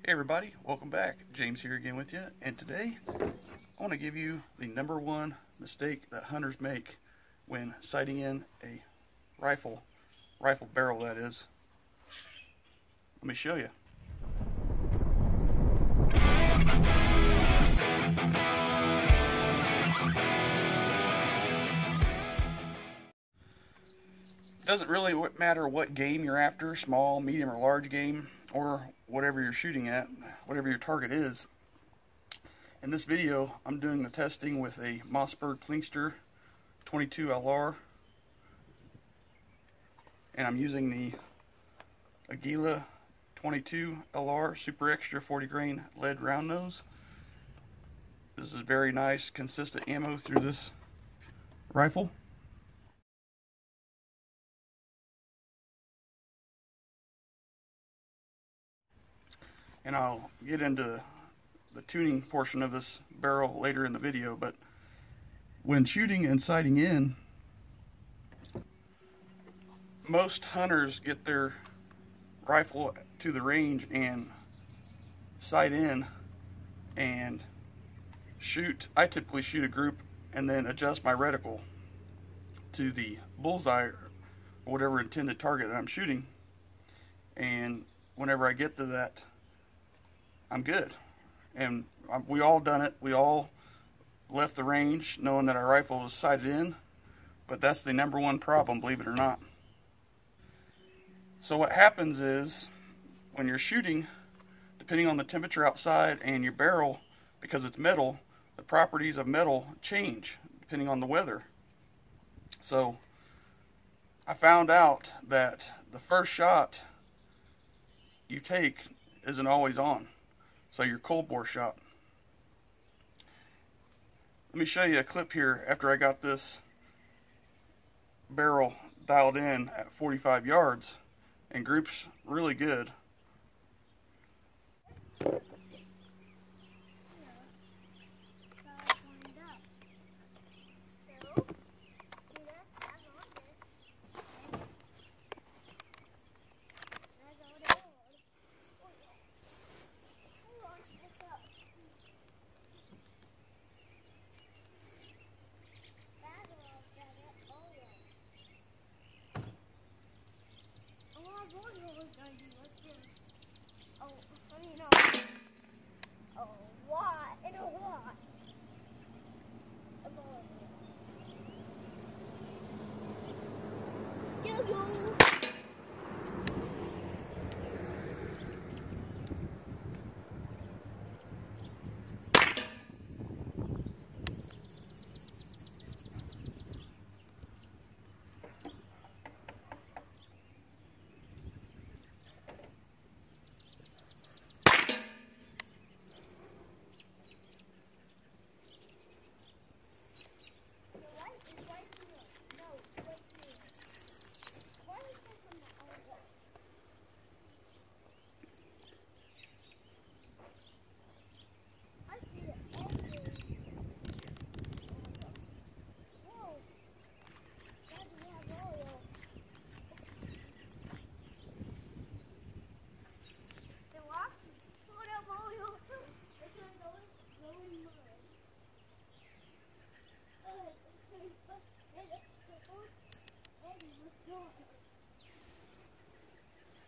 Hey everybody, welcome back. James here again with you, and today I want to give you the number one mistake that hunters make when sighting in a rifle barrel, that is. Let me show you. It doesn't really matter what game you're after, small, medium, or large game, or whatever you're shooting at, whatever your target is. In this video, I'm doing the testing with a Mossberg Plinkster 22 LR, and I'm using the Aguila 22 LR Super Extra 40 grain lead round nose. This is very nice, consistent ammo through this rifle. And I'll get into the tuning portion of this barrel later in the video, but when shooting and sighting in, most hunters get their rifle to the range and sight in and shoot. I typically shoot a group and then adjust my reticle to the bullseye or whatever intended target that I'm shooting, and whenever I get to that, I'm good. And we all done it. We all left the range knowing that our rifle was sighted in, but that's the number one problem, believe it or not. So what happens is, when you're shooting, depending on the temperature outside and your barrel, because it's metal, the properties of metal change depending on the weather. So I found out that the first shot you take isn't always on. So your cold bore shot. Let me show you a clip here after I got this barrel dialed in at 45 yards and groups really good.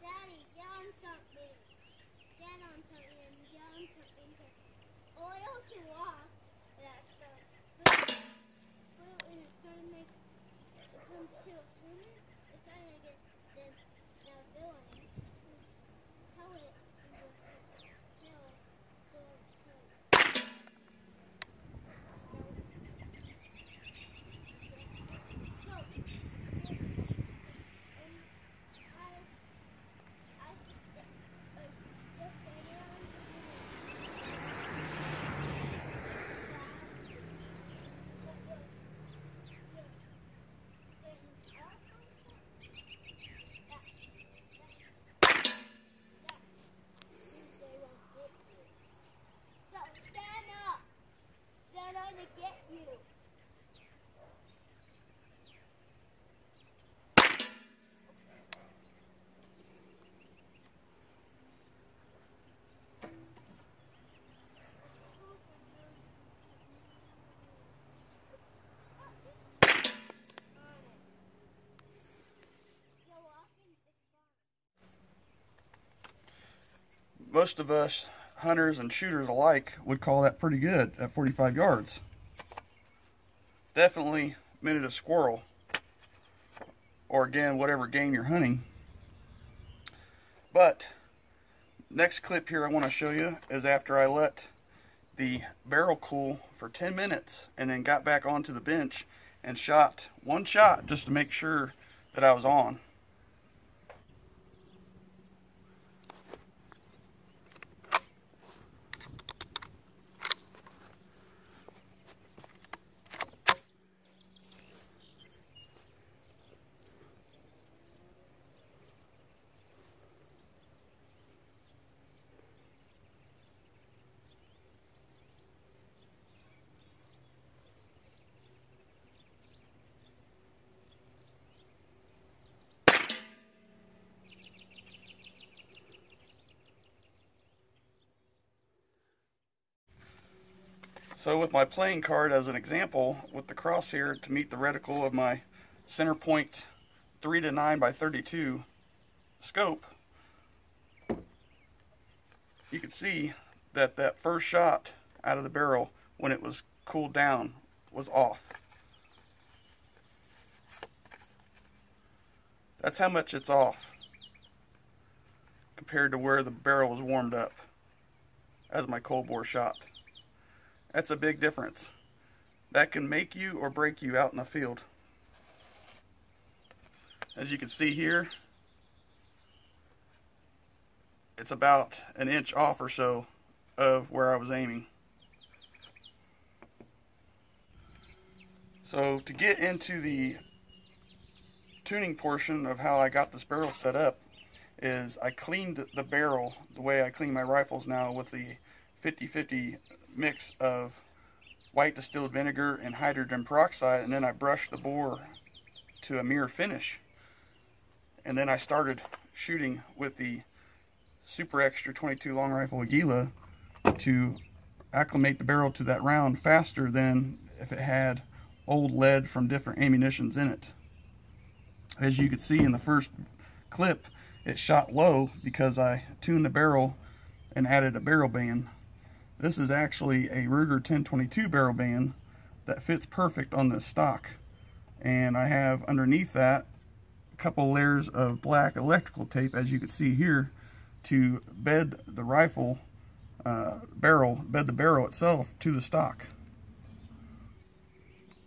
Daddy, get on something. Get on something. Get on something. Oil to wash that stuff. But when it's starting to make, it comes to a limit, it's starting to get this villain. How it most of us hunters and shooters alike would call that pretty good at 45 yards. Definitely minute of squirrel, or again, whatever game you're hunting. But next clip here I want to show you is after I let the barrel cool for 10 minutes and then got back onto the bench and shot one shot just to make sure that I was on. So with my playing card as an example, with the crosshair to meet the reticle of my center point 3 to 9 by 32 scope, you can see that that first shot out of the barrel when it was cooled down was off. That's how much it's off compared to where the barrel was warmed up as my cold bore shot. That's a big difference. That can make you or break you out in the field. As you can see here, it's about an inch off or so of where I was aiming. So to get into the tuning portion of how I got this barrel set up is I cleaned the barrel the way I clean my rifles now with the 50-50 mix of white distilled vinegar and hydrogen peroxide, and then I brushed the bore to a mirror finish, and then I started shooting with the Super Extra 22 long rifle Aguila to acclimate the barrel to that round faster than if it had old lead from different ammunitions in it. As you can see in the first clip, it shot low because I tuned the barrel and added a barrel band. This is actually a Ruger 1022 barrel band that fits perfect on this stock. And I have underneath that a couple layers of black electrical tape, as you can see here, to bed the rifle bed the barrel itself to the stock.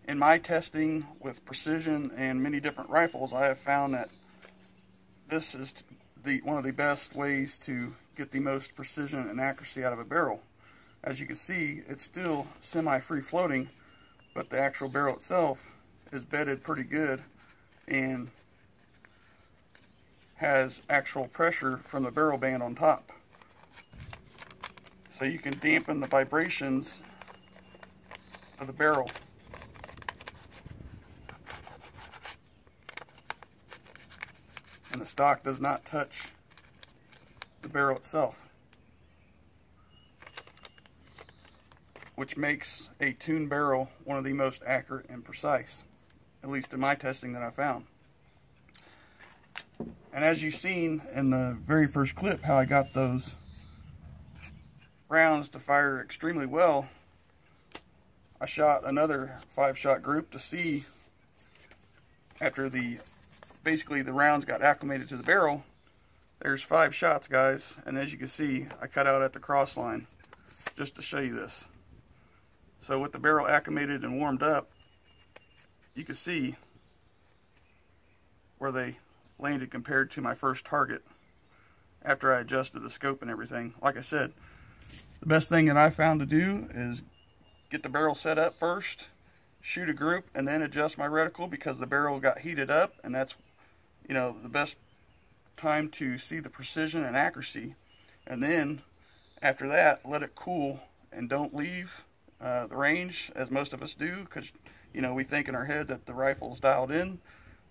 In my testing with precision and many different rifles, I have found that this is one of the best ways to get the most precision and accuracy out of a barrel. As you can see, it's still semi-free floating, but the actual barrel itself is bedded pretty good and has actual pressure from the barrel band on top. So you can dampen the vibrations of the barrel. And the stock does not touch the barrel itself, which makes a tuned barrel one of the most accurate and precise, at least in my testing that I found. And as you've seen in the very first clip how I got those rounds to fire extremely well, I shot another 5-shot group to see, after basically the rounds got acclimated to the barrel. There's 5 shots, guys, and as you can see, I cut out at the cross line just to show you this. So with the barrel acclimated and warmed up, you can see where they landed compared to my first target after I adjusted the scope and everything. Like I said, the best thing that I found to do is get the barrel set up first, shoot a group, and then adjust my reticle, because the barrel got heated up, and that's, you know, the best time to see the precision and accuracy. And then after that, let it cool and don't leave the range, as most of us do, because, you know, we think in our head that the rifle's dialed in,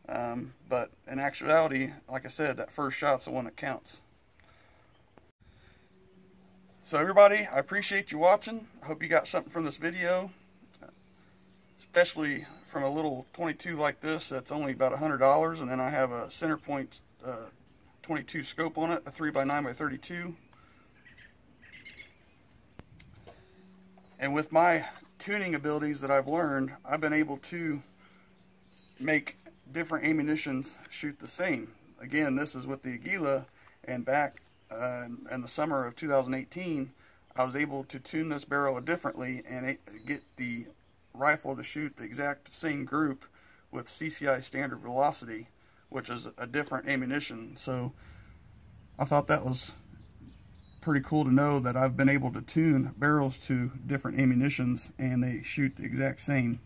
but in actuality, like I said, that first shot's the one that counts. So everybody, I appreciate you watching. I hope you got something from this video, especially from a little 22 like this that's only about $100, and then I have a center point 22 scope on it, a 3x9 by 32. And with my tuning abilities that I've learned, I've been able to make different ammunitions shoot the same. Again, this is with the Aguila, and back in the summer of 2018, I was able to tune this barrel differently and get the rifle to shoot the exact same group with CCI standard velocity, which is a different ammunition. So I thought that was pretty cool to know that I've been able to tune barrels to different ammunitions and they shoot the exact same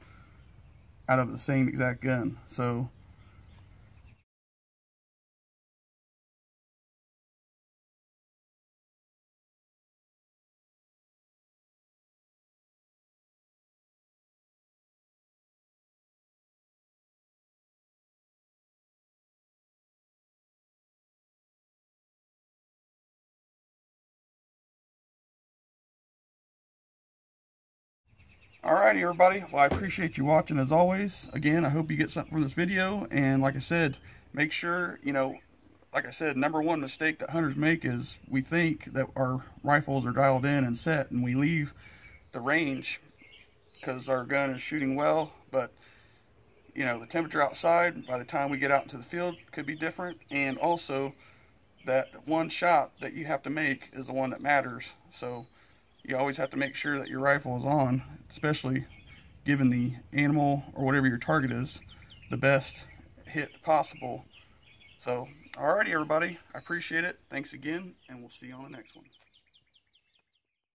out of the same exact gun. So alrighty, everybody. Well, I appreciate you watching as always. Again, I hope you get something from this video. And like I said, make sure, like I said, number one mistake that hunters make is we think that our rifles are dialed in and set, and we leave the range because our gun is shooting well. But, the temperature outside, by the time we get out into the field, could be different. And also, that one shot that you have to make is the one that matters. So you always have to make sure that your rifle is on, especially giving the animal or whatever your target is the best hit possible. So, alrighty, everybody. I appreciate it. Thanks again, and we'll see you on the next one.